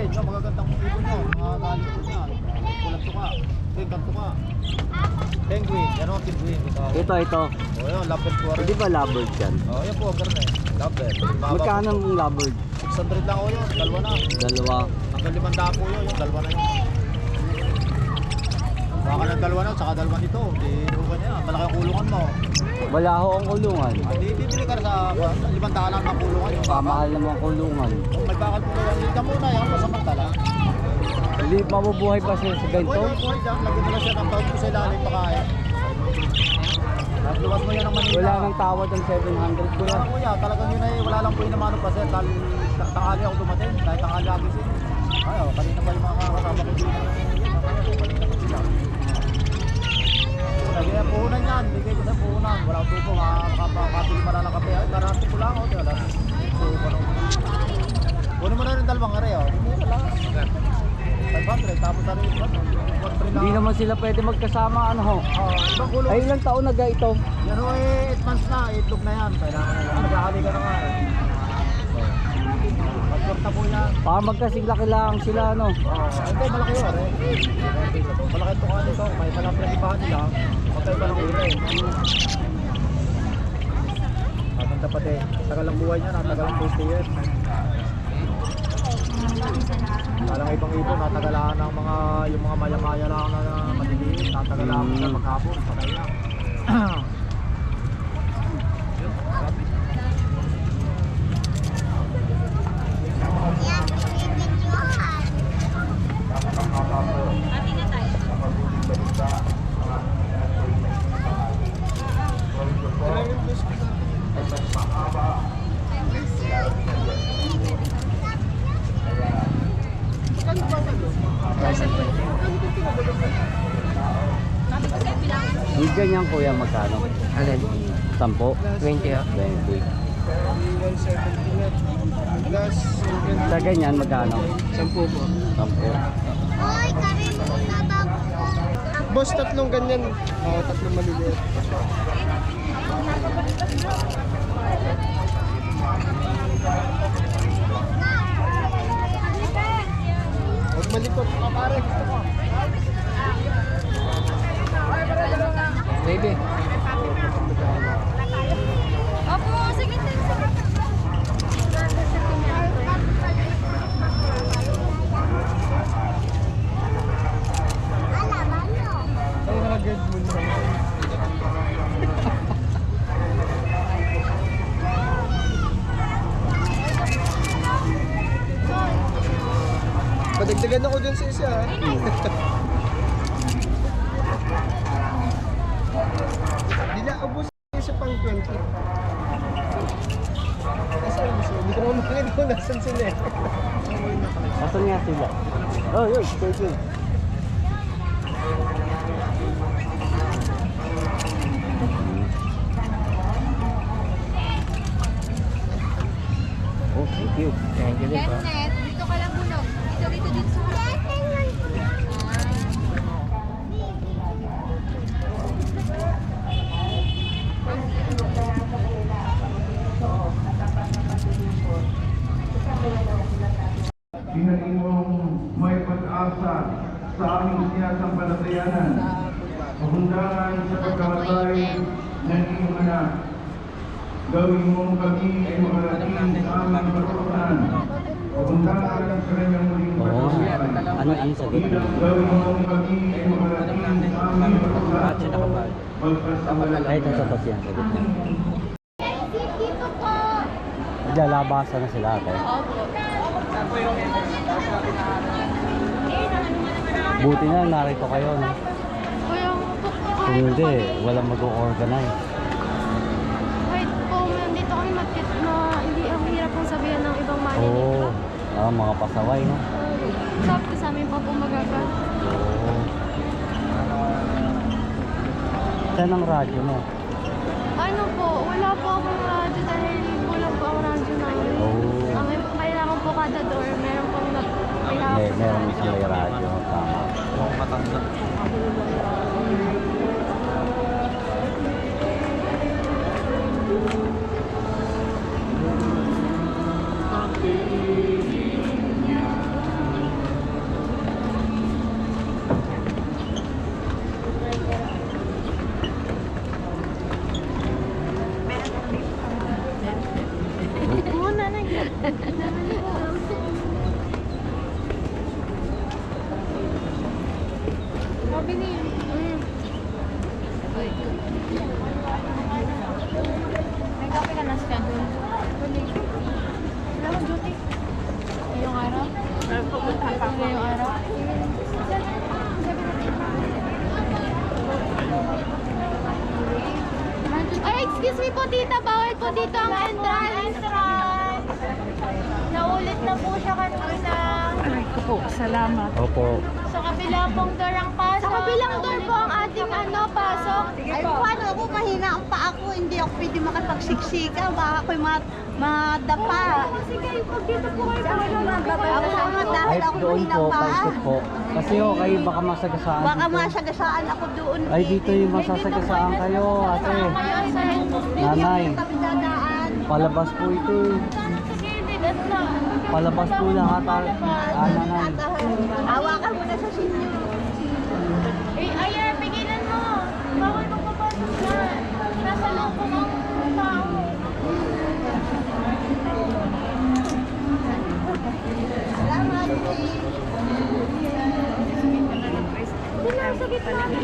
penguin, yung magagandang ibon yan, mga galing po yan. Kulat tuka, tingkat tuka. Penguin, yan o, penguin. Ito. O yun, lovebird po rin. Hindi ba lovebird yan? O yan po, garne. Lovebird. Magkano ang lovebird? 600 lang o yun, dalawa na. Dalawa. Hanggang 500 po yun, yung dalawa na yun. Baka ng dalawa na, tsaka dalawa nito. Hindi ko ganyan, malaki ang kulungan mo. Wala ho ang kulungan. Hindi, bibili ka na sa 500 lang ang kulungan. Yung Pamahal naman ang kulungan. Kung may bakal po kayo, hindi ka muna yan, masamantala. Hindi mabubuhay pa siya sa ganito? Buhay dyan, lagyan mo lang siya ng tawag po sa ilalim pakain. At luwas mo yan ng Manila. Wala nang tawad ng 700 ko Wala yan. kuya, talagang yun ay wala lang po yung namano pa sir. Dahil tanghali ako dumating, dahil tanghali ako sin. Ayaw, kanina pa yung mga kasama ko dito. Kaya puhunan yan, bigay ko sa puhunan. Wala akong tupo, makapili pa lang ng kape. Ay, karante ko lang ako. So, kunin mo na rin dalawang are, oh. Mura lang. 500, tapos na rin. Hindi naman sila pwede magkasama, ano ho? Ibang kulong. Ay, ilang taon na ga ito? Yan o eh, 8 months na, itlog na yan. Kailangan na yan. Nag-aali ka na nga eh. Mag-short na po yan. Para magkasing laki lang sila, no? Hindi, malaki yun eh. Malaki ito ka nito. May palang pinagibahan nila. Magkaiba ng ulo eh. Maganda pa din. Tagal ang buhay niya, natagal ang 20 years. Talang ibang ibon, natagalaan ng mga, yung mga maya-maya lang na maliliit. Natagalaan mo na maghapon, patay na. Yung ganyan kuya, magkano? Alin? 10? 20 ah. 20. Sa ganyan, magkano? 10 po. 10. Boss, tatlong ganyan. Oo, tatlong maliliit. Huwag malikot ka pare. Gusto mo? Baby. Opo, sige, Ay, naka-guard mo na. Padagdagan ako dun sa isa ha. Di na ubos isa pang 20. Nasaan gusto? Hindi ko naman makikita kung nasan sila eh. Asan nga sila? Oh, yun, pwede. Oh, thank you. Thank you din pa. Kenneth, dito ka lang bunog. Dito sa Hinaing mong may pag-asa sa aming sinasampalatayanan. Pagundangan sa pagkamatay ng iyong anak. Gawin mong kami ay makarating sa aming karoonan. Pagundangan sa kanyang muling Oo, pagkamatay. ano ang sagot mo? Gawin mong kami ay makarating sa aming karoonan. Ay, ito sapat yan, sagot mo. dito po. Naglalabasan na sila ate. Buti na narito kayo, no? Kuya, Kung hindi, walang mag-organize. wait po, nandito kami magkit na hindi ang hirap pong sabihan ng ibang mali. Oo, mga pasaway, no? Sabi ko sa amin pa po magagal. Oo. Saan ang radyo mo? Ano po, wala po akong radyo dahil wala po ang radyo namin. Oo. Kailangan po kada door, meron pong may hawak. Meron isang may radyo. Tama. Mukhang matanda. Bini. May kape ka na sa doon. Wala akong duty. Ngayong araw? Ngayong araw? Ay, excuse me po tita, bawal po dito ang entrance. Naulit na po siya kanina. Opo. Sa kabilang pong door ang pasok. Sa kabilang door po ang ating pasok. Ay, paano ako? Mahina ang paa ko. Hindi ako pwede makapagsiksika. Baka ako'y madapa. Kasi kayo, pag dito po kayo, Ako mga dahil Ay, ako doon mahina po, ang paa. paikot po. Kasi ho, kayo baka masagasaan Baka dito. masagasaan ako doon. Ay, dito yung masasagasaan kayo, ate. Nanay, Kami dadaan. palabas po ito eh. Palabas po lahat, nanay. Hawakan mo na sa sinyo. Ayan, pigilan mo. Bawal magpapasok na. Nasa loob po ang tao. Salamat. Sila, sa gitna na